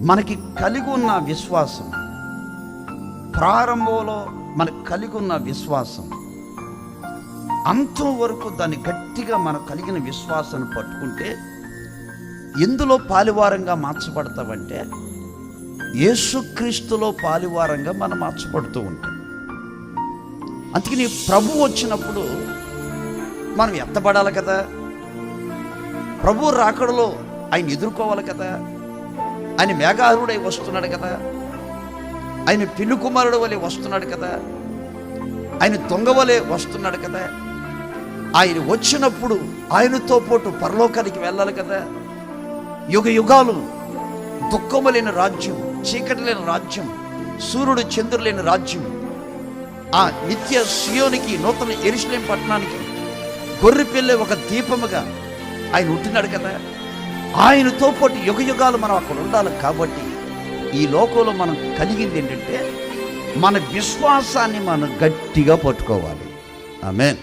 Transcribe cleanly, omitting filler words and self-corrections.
మనకి కలిగి ఉన్న విశ్వాసం, ప్రారంభంలో మనకు కలిగి ఉన్న విశ్వాసం అంతం వరకు దాన్ని గట్టిగా మనకు కలిగిన విశ్వాసాన్ని పట్టుకుంటే ఎందులో పాలివారంగా మార్చబడతామంటే యేసుక్రీస్తులో పాలివారంగా మనం మార్చబడుతూ ఉంటాం. అందుకని ప్రభు వచ్చినప్పుడు మనం ఎత్తబడాలి కదా, ప్రభు రాకడలో ఆయన ఎదుర్కోవాలి కదా, ఆయన మేఘారూఢై వస్తున్నాడు కదా, ఆయన పెళ్లి కుమారుడు వలె వస్తున్నాడు కదా, ఆయన దొంగ వలె వస్తున్నాడు కదా. ఆయన వచ్చినప్పుడు ఆయనతో పాటు పరలోకానికి వెళ్ళాలి కదా. యుగ యుగాలు దుఃఖము లేని రాజ్యం, చీకటి లేని రాజ్యం, సూర్యుడు చంద్రుడు లేని రాజ్యం, ఆ నిత్య సియోనికి, నూతన యెరూషలేము పట్టణానికి గొర్రె పిల్ల ఒక దీపముగా ఆయన ఉంటున్నాడు కదా. ఆయనతో పాటు యుగ యుగాలు మనం అక్కడ ఉండాలి. కాబట్టి ఈ లోకంలో మనం కలిగింది ఏంటంటే మన విశ్వాసాన్ని మనం గట్టిగా పట్టుకోవాలి. ఆమేన్.